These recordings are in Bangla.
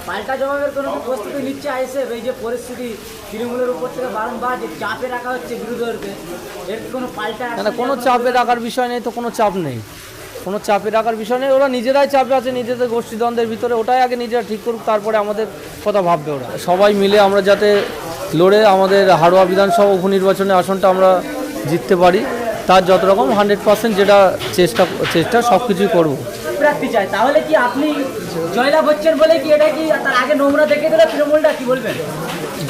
পাল্টা জবাবের কোনো প্রস্তুতি নিচ্ছে আইএসএফ? এই যে পরিস্থিতি তৃণমূলের উপর থেকে বারংবার যে চাপে রাখা হচ্ছে বিরোধীদেরকে, এর কোনো পাল্টা না, কোনো চাপে রাখার বিষয় নেই তো, কোনো চাপ নেই, কোনো চাপে রাখার বিষয় নেই। ওরা নিজেরাই চাপে আছে নিজেদের গোষ্ঠীদ্বন্দ্বের ভিতরে, ওটাই আগে নিজেরা ঠিক করুক, তারপরে আমাদের কথা ভাববে ওরা। সবাই মিলে আমরা যাতে লড়ে আমাদের হাড়োয়া বিধানসভা উপনির্বাচনে আসনটা আমরা জিততে পারি, তার যত রকম 100% যেটা চেষ্টা সব কিছুই করবো। প্রার্থী চাই, তাহলে কি আপনি জয়লাভ হচ্ছেন বলে কি এটা কি তার আগে নোংরা দেখে দিলে তৃণমূলটা, কি বলবেন?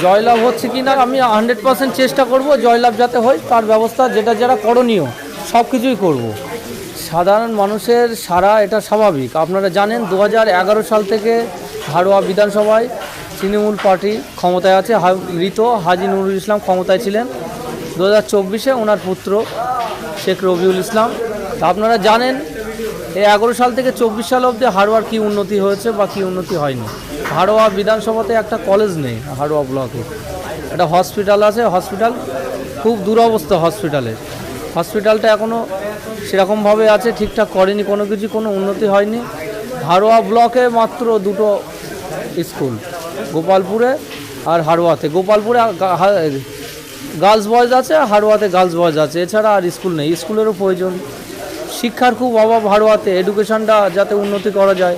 জয়লাভ হচ্ছে কি না আমি 100% চেষ্টা করব, জয়লাভ যাতে হয় তার ব্যবস্থা যেটা করণীয় সব কিছুই করব। সাধারণ মানুষের সারা এটা স্বাভাবিক। আপনারা জানেন 2011 সাল থেকে হাড়োয়া বিধানসভায় তৃণমূল পার্টি ক্ষমতায় আছে, মৃত হাজী নুরুল ইসলাম ক্ষমতায় ছিলেন। 2024-এ ওনার পুত্র শেখ রবিউল ইসলাম। আপনারা জানেন এই 11 সাল থেকে 24 সাল অবধি হাড়োয়ার কী উন্নতি হয়েছে বা কী উন্নতি হয়নি। হাড়োয়া বিধানসভাতে একটা কলেজ নেই, হাড়োয়া ব্লকে একটা হসপিটাল আছে, হসপিটাল খুব দুরবস্থা। হসপিটালটা এখনও সেরকমভাবে আছে, ঠিকঠাক করেনি কোনো কিছু, কোনো উন্নতি হয়নি। হাড়োয়া ব্লকে মাত্র 2টো স্কুল, গোপালপুরে আর হাড়োয়াতে। গোপালপুরে গার্লস বয়েজ আছে, হাড়োয়াতে গার্লস বয়েজ আছে, এছাড়া আর স্কুল নেই। স্কুলেরও প্রয়োজন, শিক্ষার খুব অভাব হাড়োয়াতে, এডুকেশনটা যাতে উন্নতি করা যায়।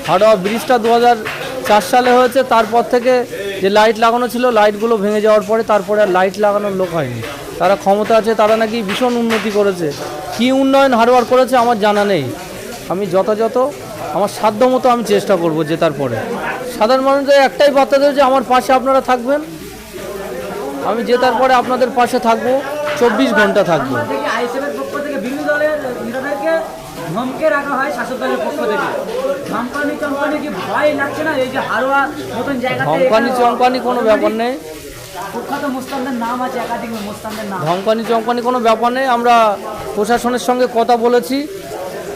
হাড়োয়া ব্রিজটা 2004 সালে হয়েছে, তারপর থেকে যে লাইট লাগানো ছিল লাইটগুলো ভেঙে যাওয়ার পরে তারপরে আর লাইট লাগানোর লোক হয়নি। তারা ক্ষমতা আছে, তারা নাকি ভীষণ উন্নতি করেছে। কী উন্নয়ন হাড়োয়ার করেছে আমার জানা নেই। আমি যথাযথ আমার সাধ্য মতো আমি চেষ্টা করব জেতার পরে। সাধারণ মানুষদের একটাই বার্তা দেব যে আমার পাশে আপনারা থাকবেন, আমি জেতার পরে আপনাদের পাশে থাকবো, 24 ঘন্টা থাকবো। আইএসএফের পক্ষ থেকে বিরোধী দলের নেতাদেরকে ধমকে রাখা হয় শাসক দলের পক্ষ থেকে। ধমকানি কি ভয় লাগছে না? এই যে হাড়োয়া মতন জায়গাতে ধমকানি কোনো ব্যাপার নেই, কুখ্যাত মুস্তানদের নাম আছে, একাধিক মুস্তানদের নাম। ধমকানি কোনো ব্যাপার নেই। আমরা প্রশাসনের সঙ্গে কথা বলেছি,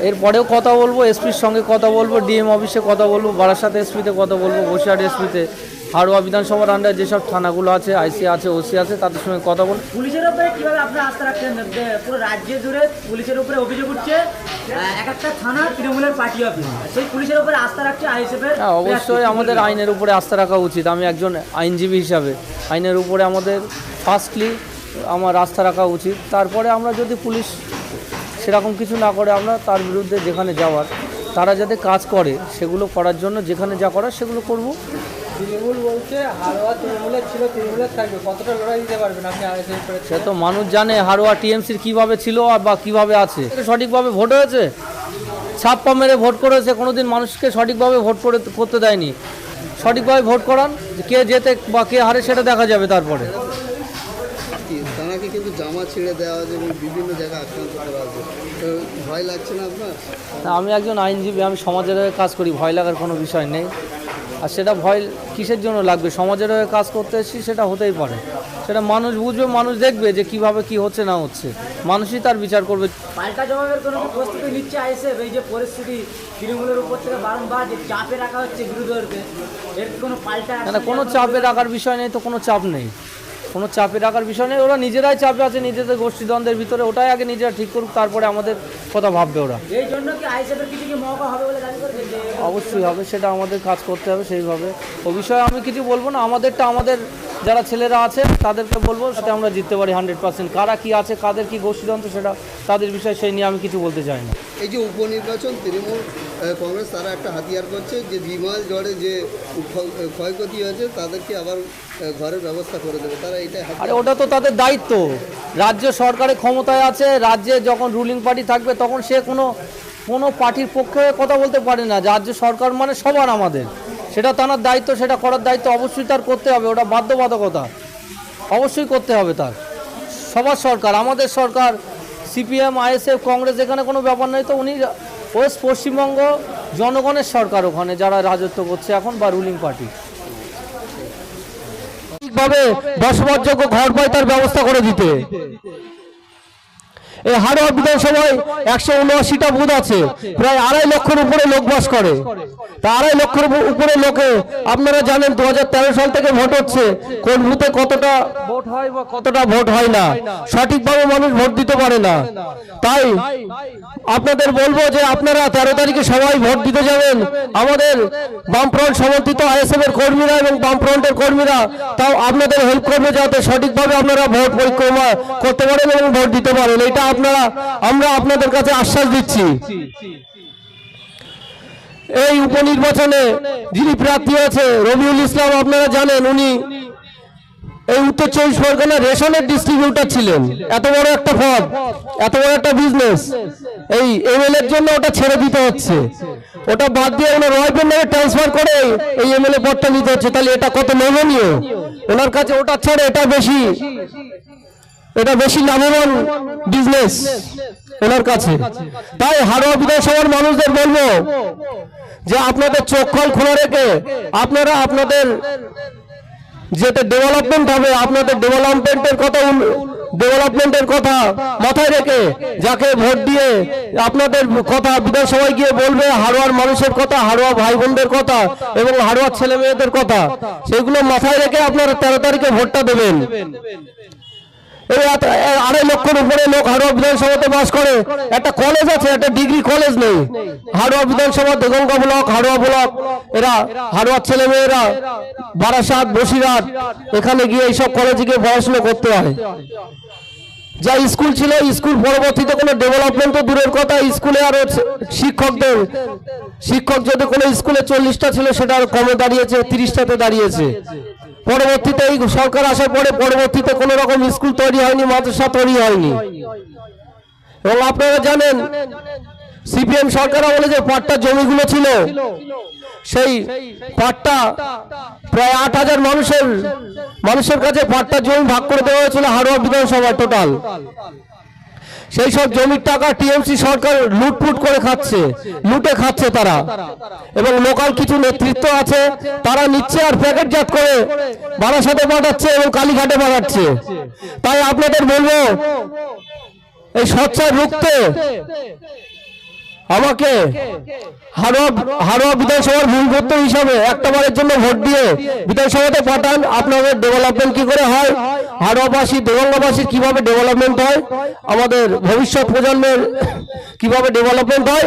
এরপরেও কথা বলবো, এসপির সঙ্গে কথা বলবো, ডিএম অফিসে কথা বলবো, বারাসাত এসপিতে কথা বলবো, বসিরহাট এসপিতে, হাড়োয়া বিধানসভার আন্ডারে যেসব থানাগুলো আছে, আইসি আছে, ওসি আছে, তাদের সঙ্গে কথা বলবো। পুলিশের উপরে কীভাবে আপনার আস্থা রাখছেন? পুরো রাজ্য জুড়ে পুলিশের উপরে অভিযোগ উঠছে, এক একটা থানা তৃণমূলের পার্টি অফিস, সেই পুলিশের উপরে আস্থা রাখছে আইএসএফের। হ্যাঁ, অবশ্যই আমাদের আইনের উপরে আস্থা রাখা উচিত। আমি একজন আইনজীবী হিসাবে আইনের উপরে আমাদের ফার্স্টলি আমার আস্থা রাখা উচিত। তারপরে আমরা যদি পুলিশ সেরকম কিছু না করে, আমরা তার বিরুদ্ধে যেখানে যাওয়ার, তারা যাতে কাজ করে সেগুলো করার জন্য যেখানে যা করার সেগুলো করব। তৃণমূল বলছে হাড়োয়া তৃণমূলের ছিল, তৃণমূলের থাকবে, কতটা লড়াই দিতে পারবেন আপনি? সে তো মানুষ জানে হাড়োয়া টিএমসির কীভাবে ছিল বা কীভাবে আছে। সঠিকভাবে ভোট হয়েছে, ছাপ্পা মেরে ভোট করেছে, কোনোদিন মানুষকে সঠিকভাবে ভোট করতে দেয়নি। সঠিকভাবে ভোট করান, কে জেতে বা কে হারে সেটা দেখা যাবে। তারপরে তাঁকে কিন্তু জামা ছেড়ে দেওয়া হয়েছে এবং বিভিন্ন জায়গায় আক্রান্ত করা হয়েছে, ভয় লাগছে না আপনার? আমি একজন আইনজীবী, আমি সমাজের হয়ে কাজ করি, ভয় লাগার কোনো বিষয় নেই। আর সেটা ভয় কিসের জন্য লাগবে? সমাজের হয়ে কাজ করতে এসেছি, সেটা হতেই পারে। সেটা মানুষ বুঝবে, মানুষ দেখবে যে কিভাবে কি হচ্ছে না হচ্ছে, মানুষই তার বিচার করবে। পাল্টা জবাবের কোনো প্রস্তুতি নিচ্ছে আইএসএফ? এই যে পরিস্থিতি তৃণমূলের উপর থেকে বারংবার যে চাপে রাখা হচ্ছে বিরোধীদেরকে, এর কোনো পাল্টা? না, কোনো চাপে রাখার বিষয় নেই তো, কোনো চাপ নেই, কোনো চাপে রাখার বিষয় নেই। ওরা নিজেরাই চাপে আছে নিজেদের গোষ্ঠীদ্বন্দ্বের ভিতরে, ওটাই আগে নিজেরা ঠিক করুক, তারপরে আমাদের কথা ভাববে ওরা। এই জন্য কি আইএসএফের কিছু কি মৌকা হবে বলে দাবি করছে? অবশ্যই হবে, সেটা আমাদের কাজ করতে হবে সেইভাবে। ও বিষয়ে আমি কিছু বলবো না। আমাদেরটা আমাদের যারা ছেলেরা আছে তাদেরকে বলবো, সেটা আমরা জিততে পারি 100%। কারা কি আছে, কাদের কি গোষ্ঠীদ্বন্দ্ব, সেটা তাদের বিষয়, সেই নিয়ে আমি কিছু বলতে চাই না। এই যে উপনির্বাচন, তৃণমূল কংগ্রেস তারা একটা হাতিয়ার করছে যে বিমাল ঝড়ে যে ক্ষয়ক্ষতি হয়েছে তাদেরকে আবার ঘরের ব্যবস্থা করে দেবে, তারা এটা। আরে ওটা তো তাদের দায়িত্ব। রাজ্য সরকারের ক্ষমতায় আছে, রাজ্যে যখন রুলিং পার্টি থাকবে তখন সে কোনো পার্টির পক্ষে কথা বলতে পারে না। রাজ্য সরকার মানে সবার আমাদের, সেটা তার দায়িত্ব, সেটা করার দায়িত্ব অবশ্যই তার করতে হবে। ওটা বাধ্যবাধকতা, অবশ্যই করতে হবে তার। সবার সরকার, আমাদের সরকার, সিপিএম, আইএসএফ, কংগ্রেস, এখানে কোনো ব্যাপার নেই তো। উনি ওয়েস্ট পশ্চিমবঙ্গ জনগণের সরকার, ওখানে যারা রাজত্ব করছে এখন বা রুলিং পার্টি, ঠিকভাবে বসবাসযোগ্য ঘর পায় তার ব্যবস্থা করে দিতে। এই হাড়োয়া বিধানসভায় 179টা বুথ আছে, প্রায় 2.5 লক্ষের উপরে লোক বাস করে। তা 2.5 লক্ষের উপরে লোকে আপনারা জানেন 2013 সাল থেকে ভোট হচ্ছে, কোন বুথে কতটা ভোট হয় বা কতটা ভোট হয় না, সঠিকভাবে মানুষ ভোট দিতে পারে না। তাই আপনাদের বলবো যে আপনারা 13 তারিখে সবাই ভোট দিতে যাবেন। আমাদের বামফ্রন্ট সমর্থিত আইএসএফ এর কর্মীরা এবং বামফ্রন্টের কর্মীরা তাও আপনাদের হেল্প করবে যাতে সঠিকভাবে আপনারা ভোট পরিক্রমা করতে পারেন এবং ভোট দিতে পারেন। এটা আমরা আপনাদের কাছে আশ্বাস দিচ্ছি। এই উপনির্বাচনে যিনি প্রার্থী আছে রবিউল ইসলাম, আপনারা জানেন উনি এই উত্তর 24 পরগনা রেশনের ডিস্ট্রিবিউটর ছিলেন। এত বড় একটা পদ, এত বড় একটা বিজনেস, এই এমএলএর জন্য ওটা ছেড়ে দিতে হচ্ছে, ওটা বাদ দিয়ে ওনার ওয়াইফের নামে ট্রান্সফার করে এই এমএলএ পদটা নিতে হচ্ছে। তাহলে এটা কত লোভনীয় ওনার কাছে, ওটা ছাড়ে এটা বেশি লাভবান বিজনেস ওনার কাছে। তাই হাড়োয়া বিধানসভার মানুষদের বলবো যে আপনাদের চোখ খোলা রেখে আপনারা আপনাদের যেটা ডেভেলপমেন্ট হবে, আপনাদের ডেভেলপমেন্টের কথা মাথায় রেখে যাকে ভোট দিয়ে আপনাদের কথা বিধানসভায় গিয়ে বলবে, হাড়োয়ার মানুষের কথা, হাড়োয়া ভাই বোনদের কথা এবং হাড়োয়ার ছেলে মেয়েদের কথা, সেগুলো মাথায় রেখে আপনারা 13 তারিখে ভোটটা দেবেন। এই 2.5 লক্ষের উপরে লোক হাড়োয়া বিধানসভাতে বাস করে। একটা কলেজ আছে, একটা ডিগ্রি কলেজ নেই। হাড়োয়া বিধানসভা দেগঙ্গা ব্লক, হাড়োয়া ব্লক, এরা হাড়োয়ার ছেলে মেয়েরা বারাসাত, বসিরহাট এখানে গিয়ে এইসব কলেজে গিয়ে পড়াশোনা করতে হয়। যা স্কুল ছিল, স্কুল পরবর্তীতে কোনো ডেভেলপমেন্ট তো দূরের কথা, স্কুলে আরো শিক্ষক যদি কোনো স্কুলে 40টা ছিল সেটা আরো কমে দাঁড়িয়েছে, 30টাতে দাঁড়িয়েছে। পরবর্তীতে এই সরকার আসার পরে পরবর্তীতে কোনো রকম স্কুল তৈরি হয়নি, মাদ্রাসা তৈরি হয়নি। এবং আপনারা জানেন সিপিএম সরকার আমলে যে পাট্টা জমিগুলো ছিল, সেই পাট্টা প্রায় 8,000 মানুষের কাছে পাট্টা জমি ভাগ করে দেওয়া হয়েছিল হাড়োয়া বিধানসভা টোটাল। সেই সব জমির টাকা টিএমসি সরকার লুটপুট করে লুটে খাচ্ছে তারা, এবং লোকাল কিছু নেতৃত্ব আছে তারা নিচ্ছে আর প্যাকেটজাত করে বারাসাতে পাঠাচ্ছে এবং কালীঘাটে পাঠাচ্ছে। তাই আপনাদের বলবো এই সচ্ছার রুখতে আমাকে হাড়োয়া বিধানসভার ভূমিপুত্র হিসাবে একটাবারের জন্য ভোট দিয়ে বিধানসভাতে পাঠান। আপনাদের ডেভেলপমেন্ট কি করে হয়, হাড়োয়াবাসী দেগঙ্গাবাসীর কিভাবে ডেভেলপমেন্ট হয়, আমাদের ভবিষ্যৎ প্রজন্মের কিভাবে ডেভেলপমেন্ট হয়,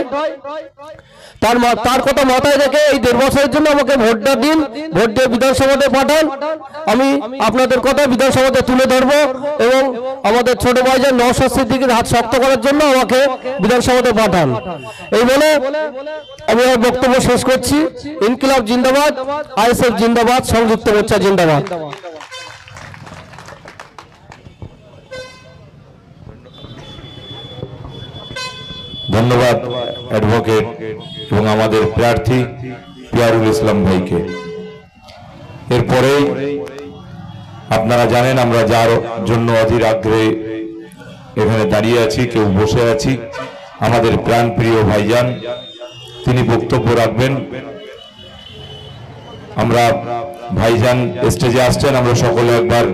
তার কথা মাথায় রেখে এই 1.5 বছরের জন্য আমাকে ভোটটা দিন, ভোট দিয়ে বিধানসভাতে পাঠান। আমি আপনাদের কথা বিধানসভাতে তুলে ধরবো এবং আমাদের ছোট ভাইজান নওশাদ সিদ্দিকীর হাত শক্ত করার জন্য আমাকে বিধানসভাতে পাঠান। এই বলে আমি আমার বক্তব্য শেষ করছি। ইনকিলাব জিন্দাবাদ, আইএসএফ জিন্দাবাদ, সংযুক্ত মোর্চা জিন্দাবাদ। ধন্যবাদ অ্যাডভোকেট এবং আমাদের প্রার্থী পিয়ারুল ইসলাম ভাইকে। এরপরে আপনারা জানেন আমরা যার জন্য অধীর আগ্রহে এখানে দাঁড়িয়ে আছি, কেউ বসে আছি, আমাদের প্রাণপ্রিয় ভাইজান তিনি বক্তব্য রাখবেন। আমরা ভাইজান স্টেজে আসছেন, আমরা সকলে একবার